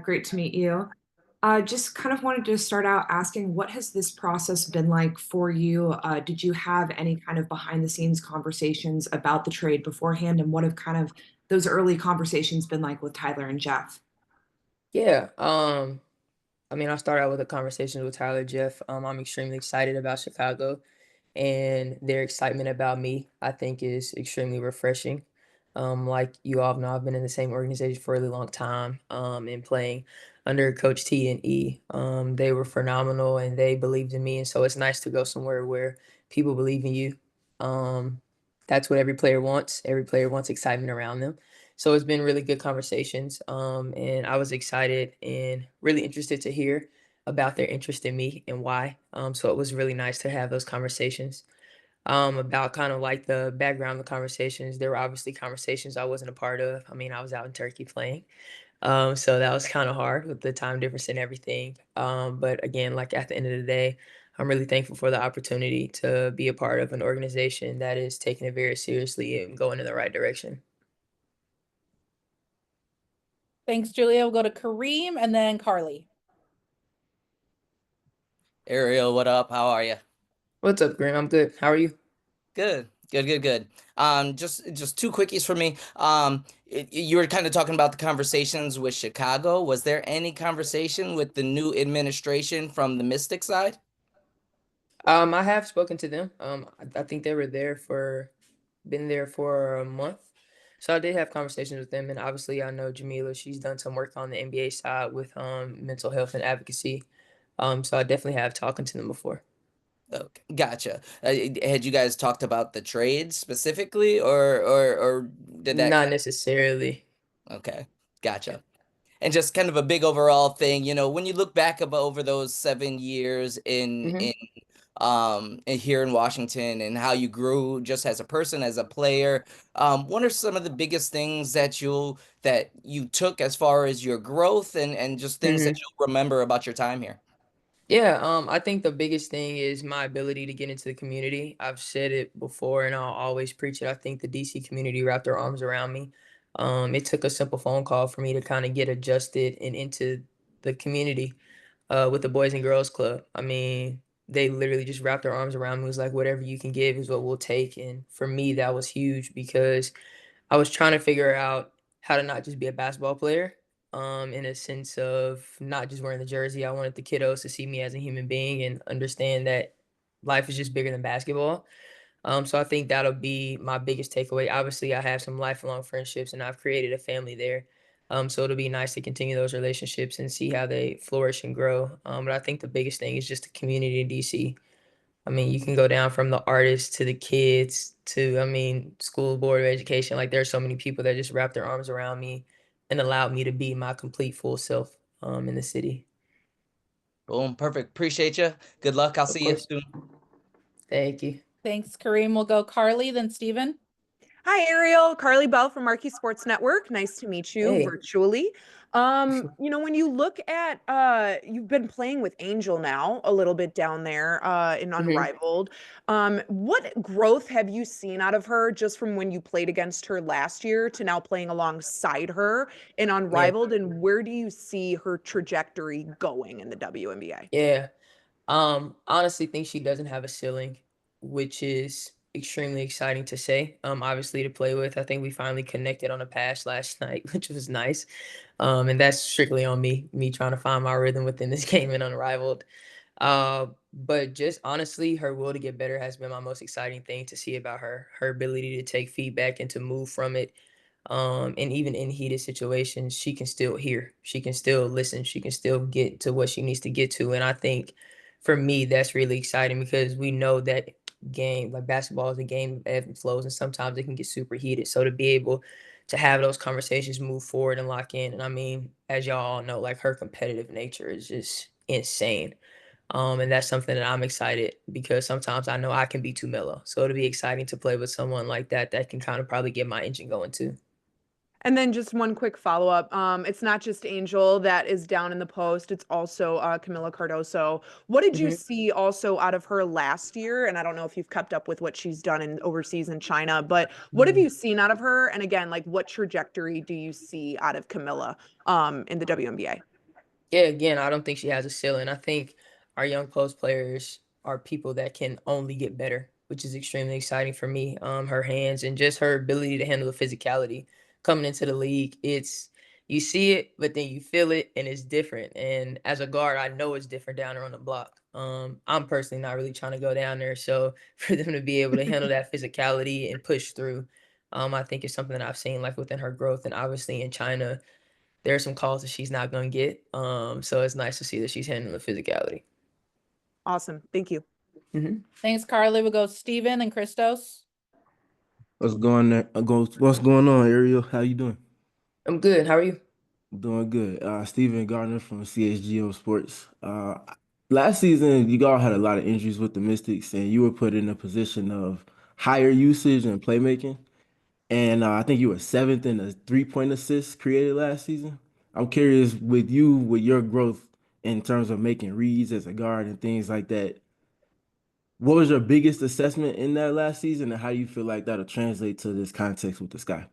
Great to meet you. Just kind of wanted to start out asking, what has this process been like for you? Did you have any kind of behind the scenes conversations about the trade beforehand? And what have kind of those early conversations been like with Tyler and Jeff? Yeah, I'll start out with a conversation with Tyler Jeff. I'm extremely excited about Chicago, and their excitement about me, I think, is extremely refreshing. Like you all know, I've been in the same organization for a really long time, and playing under Coach T and E. They were phenomenal, and they believed in me, and so it's nice to go somewhere where people believe in you. Um, that's what every player wants. Every player wants excitement around them. So it's been really good conversations. And I was excited and really interested to hear about their interest in me and why. So it was really nice to have those conversations. About kind of like the background of the conversations. There were obviously conversations I wasn't a part of. I mean, I was out in Turkey playing. So that was kind of hard with the time difference and everything. But again, like at the end of the day, I'm really thankful for the opportunity to be a part of an organization that is taking it very seriously and going in the right direction. Thanks, Julia. We'll go to Kareem and then Carly. Ariel, what up? How are you? What's up, Graham? I'm good. How are you? Good, good, good, good. Just two quickies for me. You were kind of talking about the conversations with Chicago. Was there any conversation with the new administration from the Mystic side? I have spoken to them. I think they were been there for a month. So I did have conversations with them, and obviously I know Jamila. She's done some work on the NBA side with mental health and advocacy. So I definitely have talking to them before. Okay, gotcha. Had you guys talked about the trade specifically, or did that Not kind necessarily. of, okay, Yeah. gotcha. And just kind of a big overall thing, when you look back about over those 7 years hmm in here in Washington and how you grew just as a person, as a player, what are some of the biggest things that you took as far as your growth and just things that hmm you'll remember about your time here? Yeah, I think the biggest thing is my ability to get into the community. I've said it before and I'll always preach it. I think the DC community wrapped their arms around me. It took a simple phone call for me to kind of get adjusted and into the community with the Boys and Girls Club. I mean, they literally just wrapped their arms around me. It was like, whatever you can give is what we'll take. And for me, that was huge because I was trying to figure out how to not just be a basketball player, in a sense of not just wearing the jersey. I wanted the kiddos to see me as a human being and understand that life is just bigger than basketball. So I think that'll be my biggest takeaway. Obviously, I have some lifelong friendships and I've created a family there. So it'll be nice to continue those relationships and see how they flourish and grow. But I think the biggest thing is just the community in DC. I mean, you can go down from the artists to the kids to, I mean, school board of education. Like there's so many people that just wrap their arms around me and allowed me to be my complete full self in the city. Boom, perfect. Appreciate you. Good luck. I'll Of see you course. soon. Thank you. Thanks, Kareem. We'll go Carly, then Steven. Hi, Ariel. Carly Bell from Marquee Sports Network. Nice to meet you Hey. virtually. When you look at you've been playing with Angel now a little bit down there in hmm Unrivaled. What growth have you seen out of her just from when you played against her last year to now playing alongside her in Yeah. Unrivaled? And where do you see her trajectory going in the WNBA? Yeah. Honestly think she doesn't have a ceiling, which is extremely exciting to say. Obviously to play with. I think we finally connected on a pass last night, which was nice. And that's strictly on me trying to find my rhythm within this game and unrivaled. But just honestly, her will to get better has been my most exciting thing to see about her. Her ability to take feedback and to move from it. And even in heated situations, she can still hear, she can still listen, she can still get to what she needs to get to. And I think for me, that's really exciting because we know that game, like basketball is a game of ebbs and flows, and sometimes it can get super heated. So to be able to have those conversations move forward and lock in. And I mean, as y'all all know, like her competitive nature is just insane. And that's something that I'm excited because sometimes I know I can be too mellow. So it'll be exciting to play with someone like that that can kind of probably get my engine going too. And then just one quick follow-up. It's not just Angel that is down in the post, it's also Camila Cardoso. What did you Mhm. see also out of her last year? And I don't know if you've kept up with what she's done in overseas in China, but what have Mhm. you seen out of her? And again, like what trajectory do you see out of Camilla in the WNBA? Yeah, again, I don't think she has a ceiling. I think our young post players are people that can only get better, which is extremely exciting for me. Her hands and just her ability to handle the physicality coming into the league. It's you see it, but then you feel it, and it's different. And as a guard, I know it's different down there on the block. I'm personally not really trying to go down there, so for them to be able to handle that physicality and push through, I think it's something that I've seen like within her growth, and obviously in China there are some calls that she's not gonna get. So it's nice to see that she's handling the physicality. Awesome. Thank you. Mhm. Thanks, Carly. We'll go Steven and Christos. What's going on, Ariel? How you doing? I'm good. How are you? Doing good. Steven Gardner from CHGO Sports. Last season, you all had a lot of injuries with the Mystics, and you were put in a position of higher usage and playmaking. And I think you were seventh in the three-point assists created last season. I'm curious with you, with your growth in terms of making reads as a guard and things like that. What was your biggest assessment in that last season, and how do you feel like that'll translate to this context with the Sky?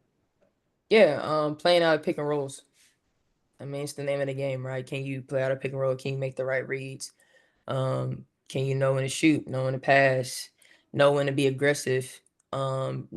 Yeah, playing out of pick and rolls. I mean, it's the name of the game, right? Can you play out of pick and roll? Can you make the right reads? Can you know when to shoot, know when to pass, know when to be aggressive?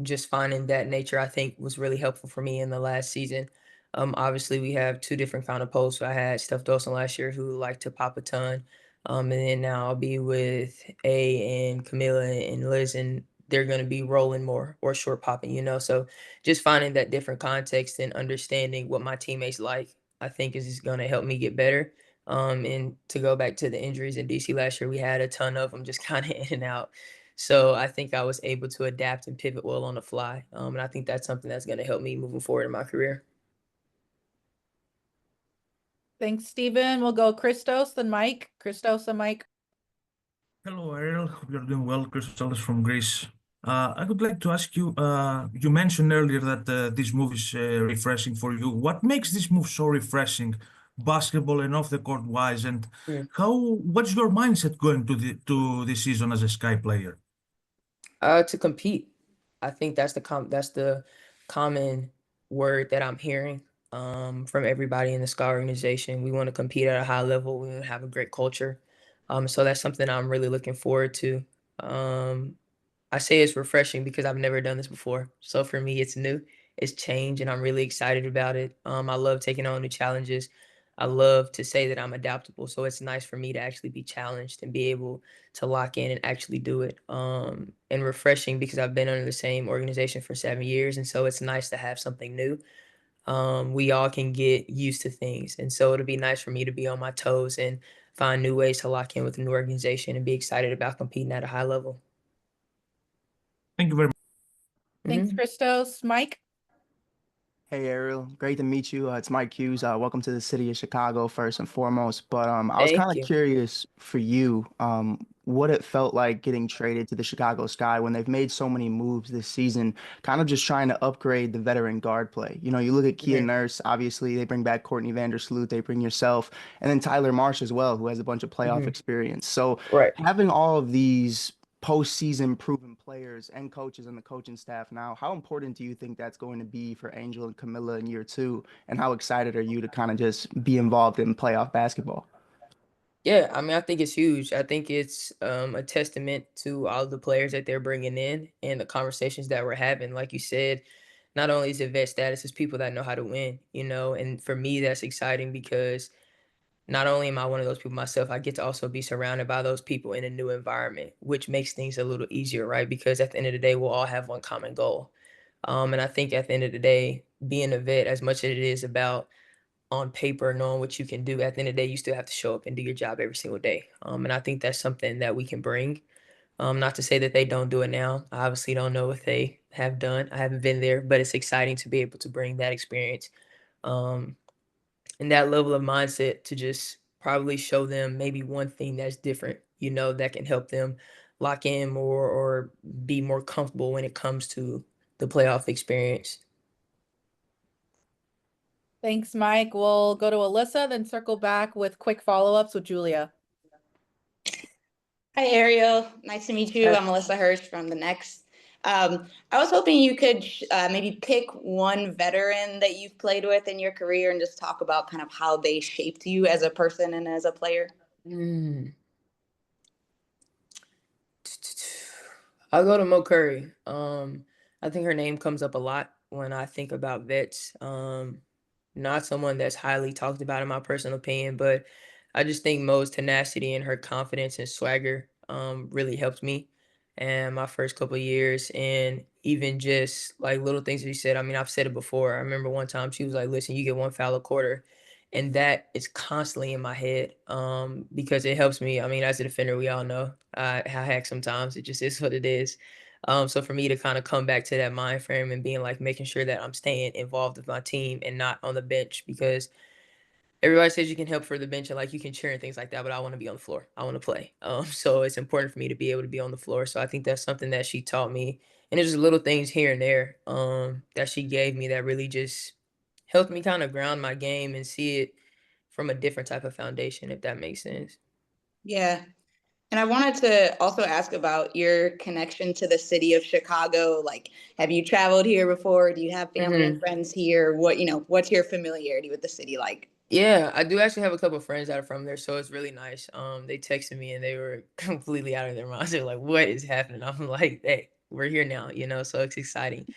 Just finding that nature, I think, was really helpful for me in the last season. Obviously, we have two different kind of posts. So I had Steph Dawson last year who liked to pop a ton. And then now I'll be with A and Camilla and Liz, and they're going to be rolling more or short popping, So just finding that different context and understanding what my teammates like, I think is going to help me get better. And to go back to the injuries in DC last year, we had a ton of them just kind of in and out. So I think I was able to adapt and pivot well on the fly. And I think that's something that's going to help me moving forward in my career. Thanks, Steven. We'll go Christos, then Mike. Christos and Mike. Hello, Ariel. Hope you're doing well. Christos from Greece. I would like to ask you, you mentioned earlier that this move is refreshing for you. What makes this move so refreshing, basketball and off the court wise, and what's your mindset going to this season as a Sky player? To compete. I think that's the common word that I'm hearing from everybody in the Sky organization. We want to compete at a high level. We want to have a great culture. So that's something I'm really looking forward to. Um, I say it's refreshing because I've never done this before. So for me, it's new, it's change, and I'm really excited about it. I love taking on new challenges. I love to say that I'm adaptable. So it's nice for me to actually be challenged and be able to lock in and actually do it. And refreshing because I've been under the same organization for 7 years. And so it's nice to have something new. We all can get used to things. And so it'll be nice for me to be on my toes and find new ways to lock in with a new organization and be excited about competing at a high level. Thank you very much. Thanks, Mhm. Christos. Mike. Hey Ariel, great to meet you. It's Mike Hughes. Welcome to the city of Chicago, first and foremost. But I was kind Thank of you. curious for you, what it felt like getting traded to the Chicago Sky when they've made so many moves this season, kind of just trying to upgrade the veteran guard play. You know, you look at Kia Mhm. Nurse, obviously they bring back Courtney Vandersloot, they bring yourself, and then Tyler Marsh as well, who has a bunch of playoff Mhm. experience. So Right. having all of these postseason proven players and coaches and the coaching staff now, how important do you think that's going to be for Angel and Camilla in year two? And how excited are you to kind of just be involved in playoff basketball? Yeah, I mean, I think it's huge. I think it's a testament to all the players that they're bringing in and the conversations that we're having. Like you said, not only is it vet status, it's people that know how to win. And for me, that's exciting because not only am I one of those people myself, I get to also be surrounded by those people in a new environment, which makes things a little easier, right? Because at the end of the day, we'll all have one common goal. And I think at the end of the day, being a vet, as much as it is about on paper, knowing what you can do, at the end of the day, you still have to show up and do your job every single day. And I think that's something that we can bring. Not to say that they don't do it now. I obviously don't know what they have done. I haven't been there, but it's exciting to be able to bring that experience um, and that level of mindset to just probably show them maybe one thing that's different, that can help them lock in more or be more comfortable when it comes to the playoff experience. Thanks, Mike. We'll go to Alyssa, then circle back with quick follow-ups with Julia. Hi, Ariel. Nice to meet you. I'm Melissa Hirsch from The Next. I was hoping you could maybe pick one veteran that you've played with in your career and just talk about kind of how they shaped you as a person and as a player. I'll go to Mo Curry. I think her name comes up a lot when I think about vets. Not someone that's highly talked about in my personal opinion, but I just think Mo's tenacity and her confidence and swagger really helped me and my first couple of years. And even just like little things that she said. I mean, I've said it before. I remember one time she was like, listen, you get one foul a quarter. And that is constantly in my head because it helps me. I mean, as a defender, we all know how heck sometimes it just is what it is. So for me to kind of come back to that mind frame and being like making sure that I'm staying involved with my team and not on the bench because everybody says you can help for the bench and like you can cheer and things like that, but I want to be on the floor. I want to play. So it's important for me to be able to be on the floor. So I think that's something that she taught me. And it's just little things here and there that she gave me that really just helped me kind of ground my game and see it from a different type of foundation, if that makes sense. Yeah. And I wanted to also ask about your connection to the city of Chicago. Like, have you traveled here before? Do you have family and friends here? What's your familiarity with the city like? Yeah, I do actually have a couple of friends that are from there, so it's really nice. They texted me and they were completely out of their minds. They're like, "What is happening?" I'm like, "Hey, we're here now," so it's exciting.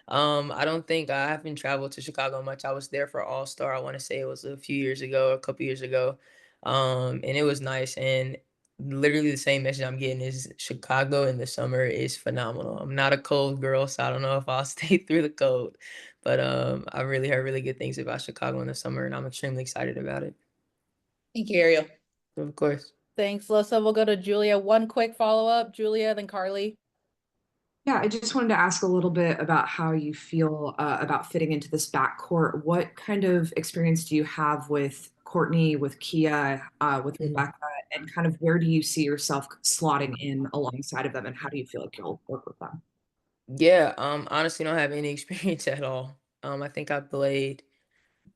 I don't think I haven't traveled to Chicago much. I was there for All Star. I want to say it was a few years ago, a couple years ago, and it was nice. And literally the same message I'm getting is Chicago in the summer is phenomenal. I'm not a cold girl, so I don't know if I'll stay through the cold. But I really heard really good things about Chicago in the summer, and I'm extremely excited about it. Thank you, Ariel. Of course. Thanks, Alyssa. We'll go to Julia. One quick follow-up, Julia, then Carly. Yeah, I just wanted to ask a little bit about how you feel about fitting into this backcourt. What kind of experience do you have with Courtney, with Kia, with Rebecca, and kind of where do you see yourself slotting in alongside of them, and how do you feel like you'll work with them? Yeah, honestly don't have any experience at all. I think I played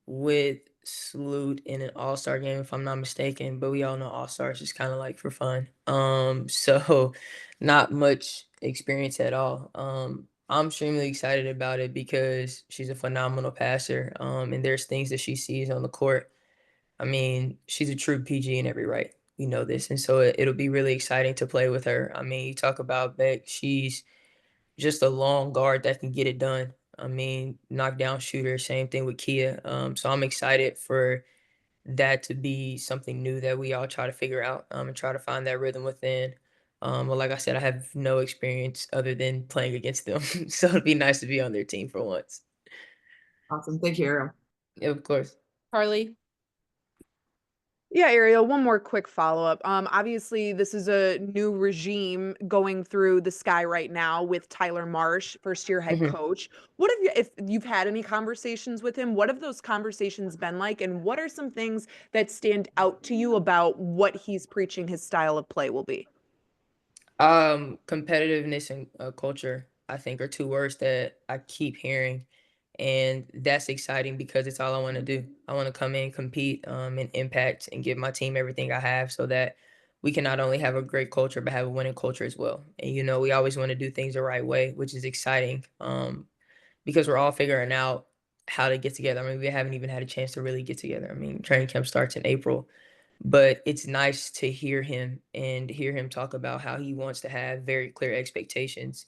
with Sloot in an all-star game, if I'm not mistaken, but we all know all-stars is kind of like for fun. So not much experience at all. I'm extremely excited about it because she's a phenomenal passer. And there's things that she sees on the court. I mean, she's a true PG in every right. We know this. And so it'll be really exciting to play with her. I mean, you talk about Beck, she's just a long guard that can get it done. I mean, knockdown shooter, same thing with Kia. So I'm excited for that to be something new that we all try to figure out and try to find that rhythm within. But like I said, I have no experience other than playing against them. So it'd be nice to be on their team for once. Awesome. Thank you, Ariel. Yeah, of course. Carly. Yeah, Ariel, one more quick follow-up. Obviously, this is a new regime going through the sky right now with Tyler Marsh, first-year head coach. What have you, if you've had any conversations with him, what have those conversations been like? And what are some things that stand out to you about what he's preaching his style of play will be? Competitiveness and culture, I think, are two words that I keep hearing. And that's exciting because it's all I want to do. I want to come in, compete, and impact and give my team everything I have so that we can not only have a great culture, but have a winning culture as well. And, we always want to do things the right way, which is exciting because we're all figuring out how to get together. I mean, we haven't even had a chance to really get together. I mean, training camp starts in April, but it's nice to hear him and hear him talk about how he wants to have very clear expectations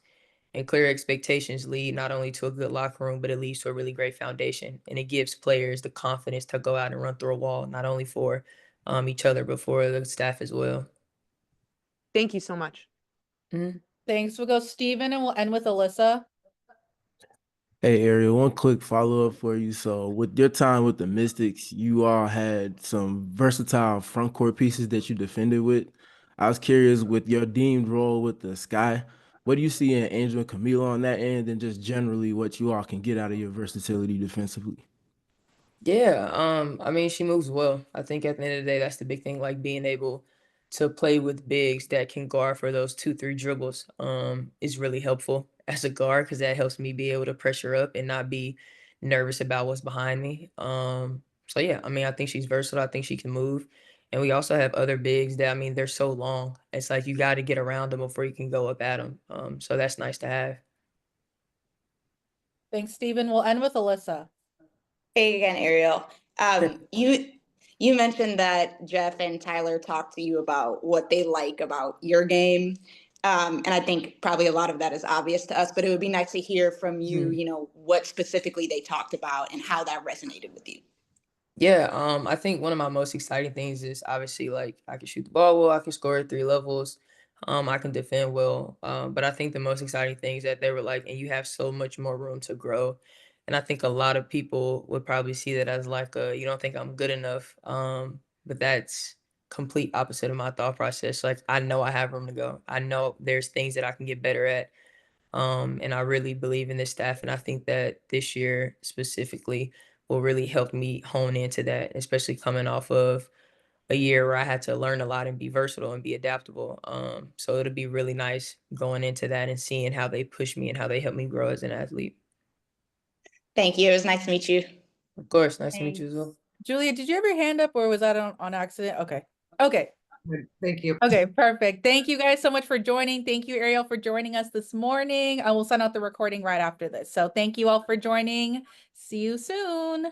and clear expectations lead not only to a good locker room, but it leads to a really great foundation. And it gives players the confidence to go out and run through a wall, not only for each other, but for the staff as well. Thank you so much. Thanks. We'll go Steven and we'll end with Alyssa. Hey, Ariel, one quick follow-up for you. So with your time with the Mystics, you all had some versatile front court pieces that you defended with. I was curious with your deemed role with the Sky, what do you see in Angel and Camila on that end, and just generally what you all can get out of your versatility defensively? Yeah, I mean, she moves well. I think at the end of the day, that's the big thing, like being able to play with bigs that can guard for those 2, 3 dribbles, is really helpful as a guard because that helps me be able to pressure up and not be nervous about what's behind me. So yeah, I mean, I think she's versatile. I think she can move. And we also have other bigs that, I mean, they're so long. It's like you got to get around them before you can go up at them. So that's nice to have. Thanks, Stephen. We'll end with Alyssa. Hey again, Ariel. You mentioned that Jeff and Tyler talked to you about what they like about your game. And I think probably a lot of that is obvious to us, but it would be nice to hear from you, Mhm. you know, what specifically they talked about and how that resonated with you. Yeah, I think one of my most exciting things is obviously like I can shoot the ball well, I can score at 3 levels, I can defend well. But I think the most exciting thing is that they were like, and you have so much more room to grow. And I think a lot of people would probably see that as like you don't think I'm good enough. But that's complete opposite of my thought process. Like I know I have room to go. I know there's things that I can get better at. And I really believe in this staff. And I think that this year specifically will really help me hone into that, especially coming off of a year where I had to learn a lot and be versatile and be adaptable. So it'll be really nice going into that and seeing how they push me and how they help me grow as an athlete. Thank you. It was nice to meet you. Of course, nice to meet you as well. Julia, did you have your hand up or was that on accident? Okay. Okay. Thank you. Okay, perfect. Thank you guys so much for joining. Thank you, Ariel, for joining us this morning. I will send out the recording right after this. So thank you all for joining. See you soon.